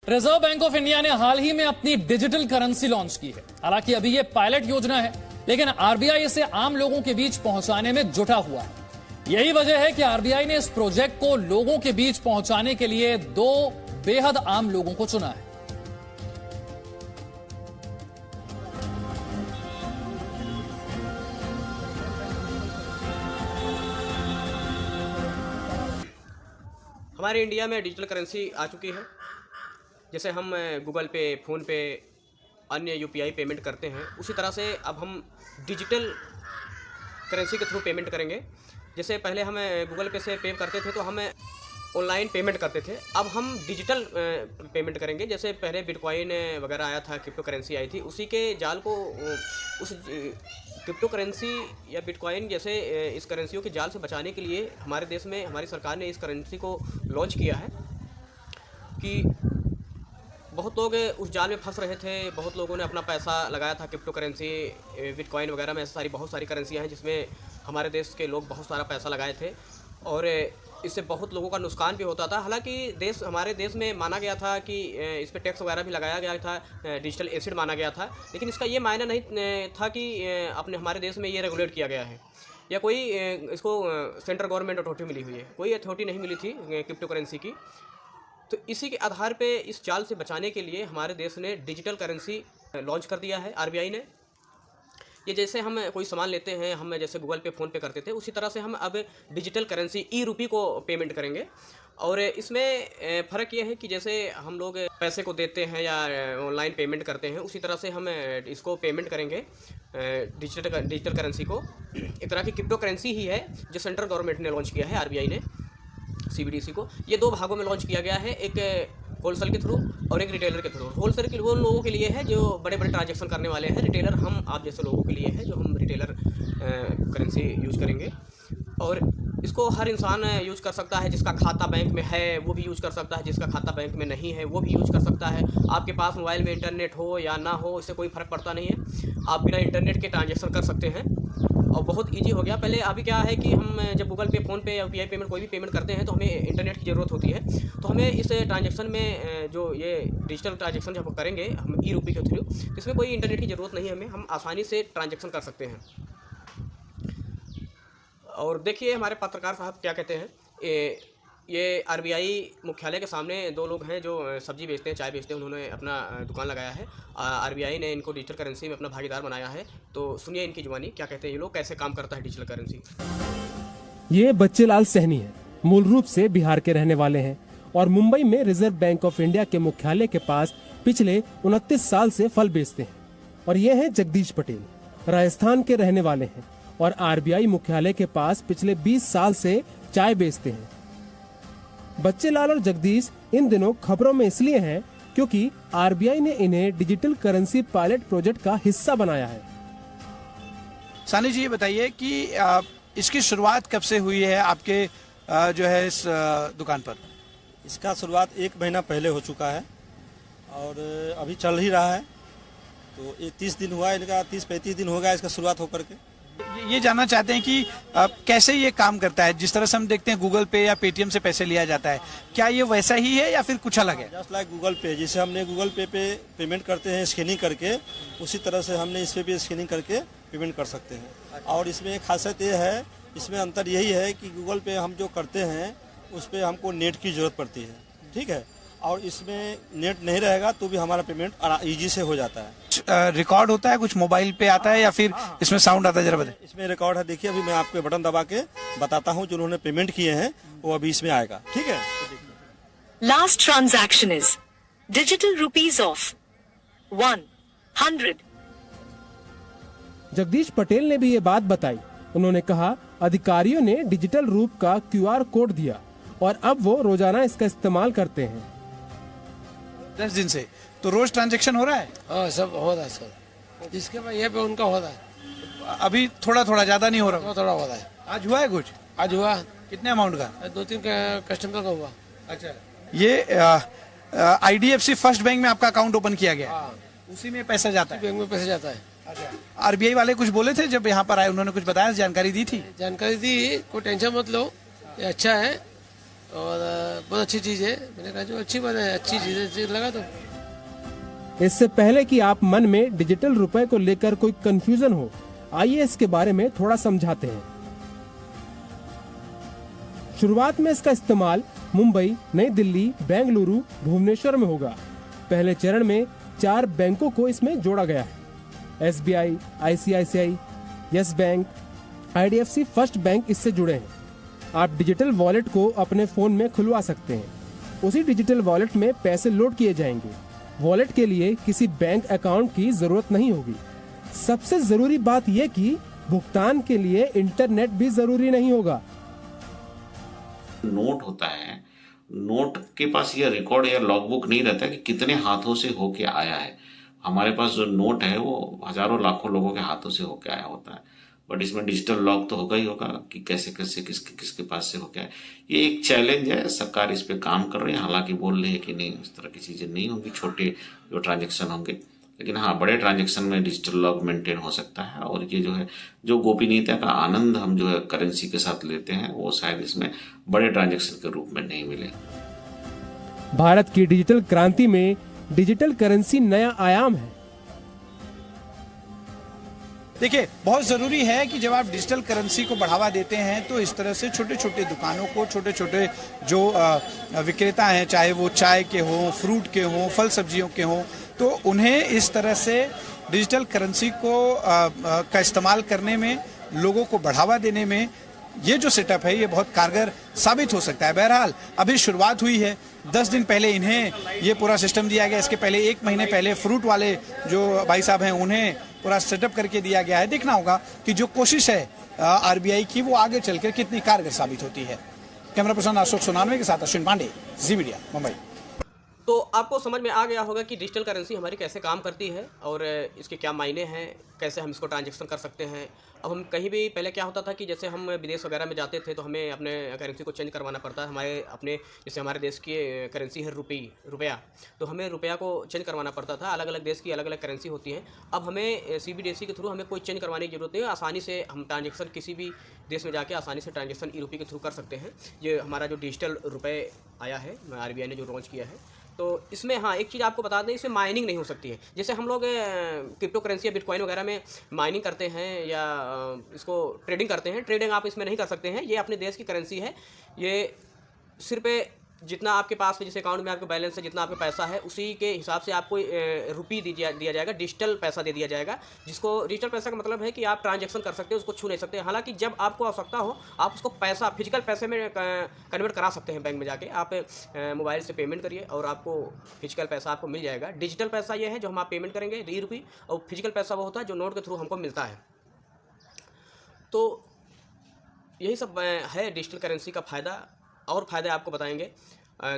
Reserve bank of India ने हाल ही में अपनी डिजिटल करेंसी लॉन्च की है। हालांकि अभी यह पायलट योजना है, लेकिन आरबीआई इसे आम लोगों के बीच पहुंचाने में जुटा हुआ है। यही वजह है कि आरबीआई ने इस प्रोजेक्ट को लोगों के बीच पहुंचाने के लिए दो बेहद आम लोगों को चुना है। हमारे इंडिया में डिजिटल करेंसी आ चुकी है। जैसे हम गूगल पे, फ़ोन पे, अन्य यूपीआई पेमेंट करते हैं, उसी तरह से अब हम डिजिटल करेंसी के थ्रू पेमेंट करेंगे। जैसे पहले हम गूगल पे से पे करते थे तो हम ऑनलाइन पेमेंट करते थे, अब हम डिजिटल पेमेंट करेंगे। जैसे पहले बिटकॉइन वगैरह आया था, क्रिप्टो करेंसी आई थी, उसी के जाल को उस क्रिप्टो करेंसी या बिटकॉइन जैसे इस करेंसियों के जाल से बचाने के लिए हमारे देश में हमारी सरकार ने इस करेंसी को लॉन्च किया है कि बहुत लोग उस जाल में फंस रहे थे। बहुत लोगों ने अपना पैसा लगाया था क्रिप्टो करेंसी, बिटकॉइन वगैरह में। बहुत सारी करेंसियाँ हैं जिसमें हमारे देश के लोग बहुत सारा पैसा लगाए थे और इससे बहुत लोगों का नुकसान भी होता था। हालांकि हमारे देश में माना गया था कि इस पर टैक्स वगैरह भी लगाया गया था, डिजिटल एसिड माना गया था, लेकिन इसका ये मायना नहीं था कि अपने हमारे देश में ये रेगुलेट किया गया है या कोई इसको सेंट्रल गवर्नमेंट अथॉरिटी मिली हुई है। कोई अथॉरिटी नहीं मिली थी क्रिप्टो करेंसी की। तो इसी के आधार पे इस जाल से बचाने के लिए हमारे देश ने डिजिटल करेंसी लॉन्च कर दिया है आरबीआई ने। ये जैसे हम कोई सामान लेते हैं, हम जैसे गूगल पे, फ़ोन पे करते थे, उसी तरह से हम अब डिजिटल करेंसी ई-रूपी को पेमेंट करेंगे। और इसमें फ़र्क ये है कि जैसे हम लोग पैसे को देते हैं या ऑनलाइन पेमेंट करते हैं, उसी तरह से हम इसको पेमेंट करेंगे डिजिटल करेंसी को। एक तरह की क्रिप्टो करेंसी ही है जो सेंट्रल गवर्नमेंट ने लॉन्च किया है, आरबीआई ने, सीबीडीसी को। ये दो भागों में लॉन्च किया गया है, एक होलसेल के थ्रू और एक रिटेलर के थ्रू। होलसेल के वो लोगों के लिए है जो बड़े बड़े ट्रांजैक्शन करने वाले हैं। रिटेलर हम आप जैसे लोगों के लिए है जो हम रिटेलर करेंसी यूज़ करेंगे। और इसको हर इंसान यूज़ कर सकता है। जिसका खाता बैंक में है वो भी यूज़ कर सकता है, जिसका खाता बैंक में नहीं है वो भी यूज़ कर सकता है। आपके पास मोबाइल में इंटरनेट हो या ना हो, इससे कोई फ़र्क पड़ता नहीं है। आप बिना इंटरनेट के ट्रांजैक्शन कर सकते हैं और बहुत ईजी हो गया। पहले अभी क्या है कि हम जब गूगल पे, फ़ोन पे या यूपीआई पेमेंट कोई भी पेमेंट करते हैं तो हमें इंटरनेट की ज़रूरत होती है। तो हमें इस ट्रांजैक्शन में जो ये डिजिटल ट्रांजैक्शन जब करेंगे हम ई-रूपी के थ्रू, तो इसमें कोई इंटरनेट की ज़रूरत नहीं है हमें, हम आसानी से ट्रांजैक्शन कर सकते हैं। और देखिए हमारे पत्रकार साहब क्या कहते हैं। ये आरबीआई मुख्यालय के सामने दो लोग हैं जो सब्जी बेचते हैं, चाय बेचते हैं। उन्होंने अपना दुकान लगाया है। आरबीआई ने इनको डिजिटल करेंसी में अपना भागीदार बनाया है। तो सुनिए इनकी जुबानी क्या कहते हैं ये लोग, कैसे काम करता है डिजिटल करेंसी। ये बच्चेलाल सहनी है, मूल रूप से बिहार के रहने वाले हैं और मुंबई में रिजर्व बैंक ऑफ इंडिया के मुख्यालय के पास पिछले 29 साल से फल बेचते हैं। और ये हैं जगदीश पटेल, राजस्थान के रहने वाले हैं और आरबीआई मुख्यालय के पास पिछले 20 साल से चाय बेचते हैं। बच्चेलाल और जगदीश इन दिनों खबरों में इसलिए हैं क्योंकि आरबीआई ने इन्हें डिजिटल करेंसी पायलट प्रोजेक्ट का हिस्सा बनाया है। सानी जी, ये बताइए कि इसकी शुरुआत कब से हुई है आपके जो है इस दुकान पर? इसका शुरुआत 1 महीना पहले हो चुका है और अभी चल ही रहा है। तो ये 30 दिन हुआ, इनका 30-35 दिन हो गया इसका शुरुआत होकर के। ये जानना चाहते हैं कि कैसे ये काम करता है। जिस तरह से हम देखते हैं गूगल पे या पेटीएम से पैसे लिया जाता है, क्या ये वैसा ही है या फिर कुछ अलग है? जस्ट लाइक गूगल पे, जैसे हमने गूगल पे पेमेंट करते हैं स्कैनिंग करके, उसी तरह से हमने इस पे भी स्कैनिंग करके पेमेंट कर सकते हैं। और इसमें एक खासियत ये है, इसमें अंतर यही है कि गूगल पे हम जो करते हैं उस पर हमको नेट की जरूरत पड़ती है, ठीक है, और इसमें नेट नहीं रहेगा तो भी हमारा पेमेंट ईजी से हो जाता है। रिकॉर्ड होता है कुछ मोबाइल पे आता है या फिर इसमें साउंड आता है? जरा बताइए। इसमें रिकॉर्ड है, देखिए अभी मैं आपको बटन दबा के बताता हूँ। जो उन्होंने पेमेंट किए हैं वो अभी इसमें आएगा, ठीक है। Last transaction is digital rupees of 100। Jagdish Patel ने भी ये बात बताई। उन्होंने कहा अधिकारियों ने डिजिटल रूप का QR कोड दिया और अब वो रोजाना इसका इस्तेमाल करते हैं। 10 दिन से तो रोज ट्रांजैक्शन हो रहा है? हाँ, सब हो रहा है सर। जिसके पास ये पे उनका हो रहा है। अभी थोड़ा थोड़ा, ज्यादा नहीं हो रहा? थोड़ा हो रहा है। आज हुआ है कुछ? आज हुआ। कितने अमाउंट का? 2-3 कस्टमर का हुआ। अच्छा, ये IDFC फर्स्ट बैंक में आपका अकाउंट ओपन किया गया? हाँ। उसी में पैसा जाता है? बैंक में पैसा जाता है। अच्छा, आरबीआई वाले कुछ बोले थे जब यहाँ पर आए? उन्होंने कुछ बताया, जानकारी दी थी? जानकारी दी, कोई टेंशन मत लो, ये अच्छा है। और बहुत अच्छी चीज़ है। मैंने कहा जो अच्छी बात है, अच्छी चीज़ है, लगा दो। इससे पहले कि आप मन में डिजिटल रुपए को लेकर कोई कंफ्यूजन हो, आइए इसके बारे में थोड़ा समझाते हैं। शुरुआत में इसका इस्तेमाल मुंबई, नई दिल्ली, बेंगलुरु, भुवनेश्वर में होगा। पहले चरण में 4 बैंकों को इसमें जोड़ा गया है। SBI, ICICI, yes bank, IDFC first bank इससे जुड़े हैं। आप डिजिटल वॉलेट को अपने फोन में खुलवा सकते हैं। उसी डिजिटल वॉलेट में पैसे लोड किए जाएंगे। वॉलेट के लिए किसी बैंक अकाउंट की जरूरत नहीं होगी। सबसे जरूरी बात यह कि भुगतान के लिए इंटरनेट भी जरूरी नहीं होगा। नोट होता है, नोट के पास ये रिकॉर्ड या लॉगबुक नहीं रहता कि कितने हाथों से होके आया है। हमारे पास जो नोट है वो हजारों लाखों लोगों के हाथों से होके आया होता है, बट इसमें डिजिटल लॉग तो होगा ही होगा कि कैसे कैसे किसके पास से होके आया। ये एक चैलेंज है, सरकार इस पे काम कर रही है। हालांकि बोल रही है कि नहीं, इस तरह की चीजें नहीं होंगी, छोटे जो ट्रांजेक्शन होंगे, लेकिन हाँ बड़े ट्रांजेक्शन में डिजिटल लॉग मेंटेन हो सकता है। और ये जो है, जो गोपनीयता का आनंद हम जो है करेंसी के साथ लेते हैं, वो शायद इसमें बड़े ट्रांजेक्शन के रूप में नहीं मिले। भारत की डिजिटल क्रांति में डिजिटल करेंसी नया आयाम है। देखिए, बहुत ज़रूरी है कि जब आप डिजिटल करेंसी को बढ़ावा देते हैं तो इस तरह से छोटे छोटे दुकानों को, छोटे छोटे जो विक्रेता हैं, चाहे वो चाय के हों, फ्रूट के हों, फल सब्जियों के हों, तो उन्हें इस तरह से डिजिटल करेंसी को का इस्तेमाल करने में, लोगों को बढ़ावा देने में ये जो सेटअप है ये बहुत कारगर साबित हो सकता है। बहरहाल अभी शुरुआत हुई है। 10 दिन पहले इन्हें ये पूरा सिस्टम दिया गया। इसके पहले 1 महीने पहले फ्रूट वाले जो भाई साहब हैं उन्हें पूरा सेटअप करके दिया गया है। देखना होगा कि जो कोशिश है RBI की वो आगे चलकर कितनी कारगर साबित होती है। कैमरा पर्सन अशोक सोनानवे के साथ अश्विन पांडे, जी मीडिया, मुंबई। तो आपको समझ में आ गया होगा कि डिजिटल करेंसी हमारी कैसे काम करती है और इसके क्या मायने हैं, कैसे हम इसको ट्रांजैक्शन कर सकते हैं। अब हम कहीं भी, पहले क्या होता था कि जैसे हम विदेश वगैरह में जाते थे तो हमें अपने करेंसी को चेंज करवाना पड़ता है। हमारे अपने, जैसे हमारे देश की करेंसी है रुपया, तो हमें रुपया को चेंज करवाना पड़ता था। अलग अलग देश की अलग अलग करेंसी होती है। अब हमें CBDC के थ्रू हमें कोई चेंज करवाने की जरूरत नहीं है। आसानी से हम ट्रांजेक्शन किसी भी देश में जाके आसानी से ट्रांजेक्शन ई-रुपये के थ्रू कर सकते हैं। ये हमारा जो डिजिटल रुपये आया है, RBI ने जो लॉन्च किया है, तो इसमें हाँ एक चीज़ आपको बता दें, इसमें माइनिंग नहीं हो सकती है। जैसे हम लोग क्रिप्टो करेंसी या बिटकॉइन वगैरह में माइनिंग करते हैं या इसको ट्रेडिंग करते हैं, ट्रेडिंग आप इसमें नहीं कर सकते हैं। ये अपने देश की करेंसी है। ये सिर्फ जितना आपके पास में, जैसे अकाउंट में आपका बैलेंस है, जितना आपका पैसा है, उसी के हिसाब से आपको रुपये दिया जाएगा, डिजिटल पैसा दे दिया जाएगा। जिसको डिजिटल पैसा का मतलब है कि आप ट्रांजैक्शन कर सकते हो, उसको छू नहीं सकते। हालांकि जब आपको आवश्यकता हो आप उसको पैसा, फिजिकल पैसे में कन्वर्ट करा सकते हैं। बैंक में जाके आप मोबाइल से पेमेंट करिए और आपको फिजिकल पैसा आपको मिल जाएगा। डिजिटल पैसा ये है जो हम आप पेमेंट करेंगे ₹, और फिजिकल पैसा वो होता है जो नोट के थ्रू हमको मिलता है। तो यही सब है डिजिटल करेंसी का फ़ायदा। और फ़ायदे आपको बताएंगे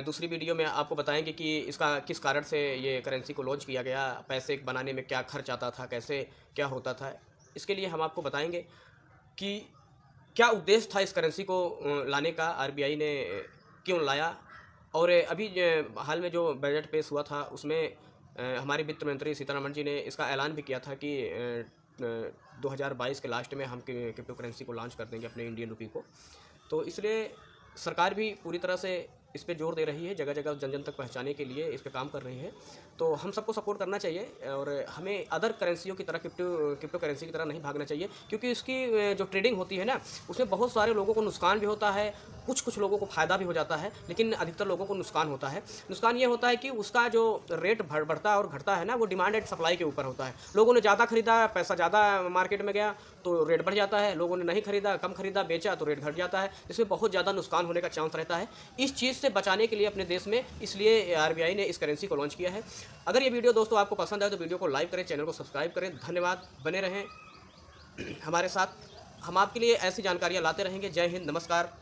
दूसरी वीडियो में। आपको बताएंगे कि इसका किस कारण से ये करेंसी को लॉन्च किया गया, पैसे बनाने में क्या खर्च आता था, कैसे क्या होता था। इसके लिए हम आपको बताएंगे कि क्या उद्देश्य था इस करेंसी को लाने का, RBI ने क्यों लाया। और अभी हाल में जो बजट पेश हुआ था उसमें हमारे वित्त मंत्री सीतारमण जी ने इसका ऐलान भी किया था कि 2022 के लास्ट में हम क्रिप्टो करेंसी को लॉन्च कर देंगे, अपने इंडियन रुपये को। तो इसलिए सरकार भी पूरी तरह से इस पे जोर दे रही है, जगह जगह जन जन तक पहुंचाने के लिए इस पे काम कर रही है। तो हम सबको सपोर्ट करना चाहिए और हमें अदर करेंसियों की तरह, क्रिप्टो करेंसी की तरह नहीं भागना चाहिए। क्योंकि इसकी जो ट्रेडिंग होती है ना, उसमें बहुत सारे लोगों को नुकसान भी होता है, कुछ लोगों को फ़ायदा भी हो जाता है, लेकिन अधिकतर लोगों को नुकसान होता है। नुकसान ये होता है कि उसका जो रेट बढ़ता और घटता है ना, वो डिमांड एंड सप्लाई के ऊपर होता है। लोगों ने ज़्यादा खरीदा, पैसा ज़्यादा मार्केट में गया तो रेट बढ़ जाता है। लोगों ने नहीं खरीदा, कम खरीदा, बेचा तो रेट घट जाता है। इसमें बहुत ज़्यादा नुकसान होने का चांस रहता है। इस चीज़ से बचाने के लिए अपने देश में, इसलिए RBI ने इस करेंसी को लॉन्च किया है। अगर ये वीडियो दोस्तों आपको पसंद आए तो वीडियो को लाइक करें, चैनल को सब्सक्राइब करें। धन्यवाद, बने रहें हमारे साथ। हम आपके लिए ऐसी जानकारियाँ लाते रहेंगे। जय हिंद, नमस्कार।